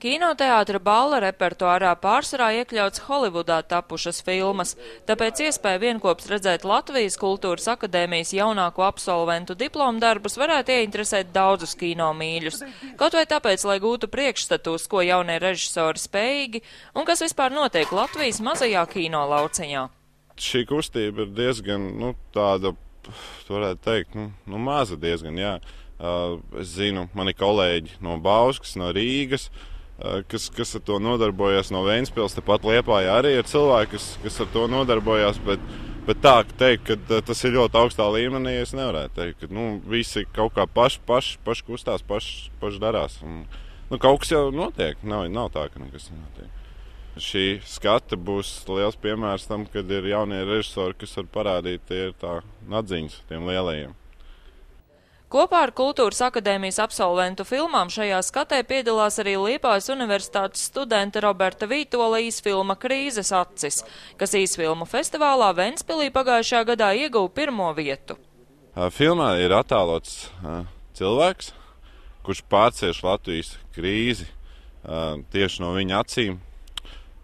Kinoteātra Balla repertuārā pārsvarā iekļauts Holivudā tapušas filmas, tāpēc iespēja vienkops redzēt Latvijas Kultūras akadēmijas jaunāko absolventu diplomdarbus varētu ieinteresēt daudzus kinomīļus. Kaut vai tāpēc, lai gūtu priekšstatu, uz ko jaunie režisori spējīgi un kas vispār notiek Latvijas mazajā kino lauciņā. Šī kustība ir diezgan, tāda, varētu teikt, maza diezgan, jā. Es zinu, mani kolēģi no Bauskas, no Rīgas, kas ar to nodarbojas, no Ventspils, tepat Liepājā arī ir cilvēki, kas ar to nodarbojas, bet tā teikt, ka tas ir ļoti augstā līmenī, es nevarētu teikt, ka visi kaut kā paši kustās, paši darās. Un, kaut kas jau notiek, nav tā, ka nekas nenotiek. Šī skata būs liels piemērs tam, kad ir jaunie režisori, kas var parādīt, tie ir tā atziņas tiem lielajiem. Kopā ar Kultūras akadēmijas absolventu filmām šajā skatē piedalās arī Liepājas universitātes studenta Roberta Vītola īsfilma Krīzes acis, kas īsfilmu festivālā Ventspilī pagājušajā gadā ieguva 1. vietu. Filmā ir attēlots cilvēks, kurš pārcieš Latvijas krīzi tieši no viņa acīm.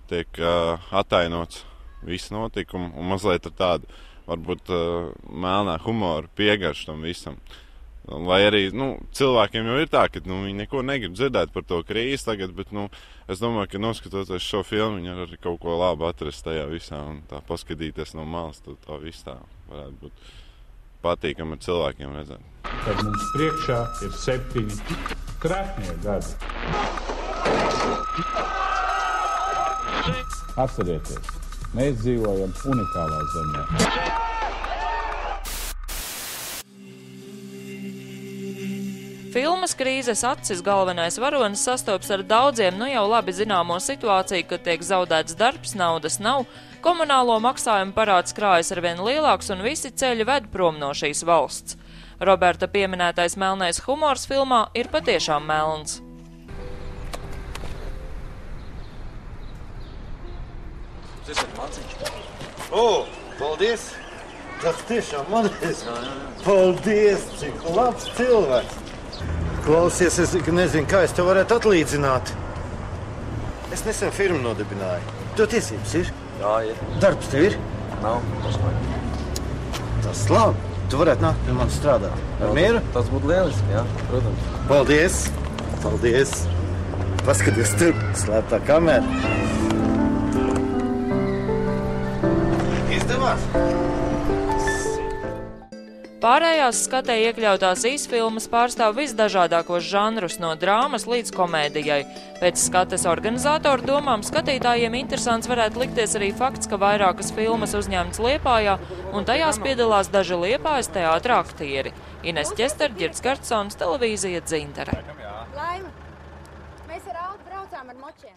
Tiek attainots viss notikumi un mazliet ar tādu, varbūt, melnā humora piegaršu tam visam. Lai arī, cilvēkiem jau ir tā, ka viņi neko negrib dzirdēt par to krīzi tagad, bet, es domāju, ka noskatoties šo filmu, viņi arī kaut ko labu atrast tajā visā un tā paskatīties no malas, tā viss tā varētu būt patīkami ar cilvēkiem redzēt. Tad mums priekšā ir 7 krāpnie gadi. Atcerieties, mēs dzīvojam unikālā zemē. Filmas Krīzes acis galvenais varonis sastopas ar daudziem jau labi zināmo situāciju, kad tiek zaudēts darbs, naudas nav, komunālo maksājumu parāds krājas arvien lielāks un visi ceļi ved prom no šīs valsts. Roberta pieminētais melnais humors filmā ir patiešām melns. Paldies! Tas tiešām manis! Paldies, cik labs cilvēks! Klausies, es nezinu, kā es tev varētu atlīdzināt. Es nesen firmu nodibināju. Tev tiesības ir? Jā, ir. Darbs tev ir? Nav, tas nav. Tas labi. Tu varētu nākt pie manis strādāt. Ar mieru? Tas būtu lieliski, jā, protams. Paldies! Paldies! Paskaties tur, slēptā kamera. Izdevās! Pārējās skatē iekļautās īsfilmas pārstāv visdažādākos žanrus no drāmas līdz komēdijai. Pēc skates organizātoru domām skatītājiem interesants varētu likties arī fakts, ka vairākas filmas uzņemtas Liepājā un tajās piedalās daži Liepājas teātra aktieri. Ines Ķester, Ģirds Gartsons, televīzija Dzintare. Laima, mēs ar Aldu braucām ar močiem.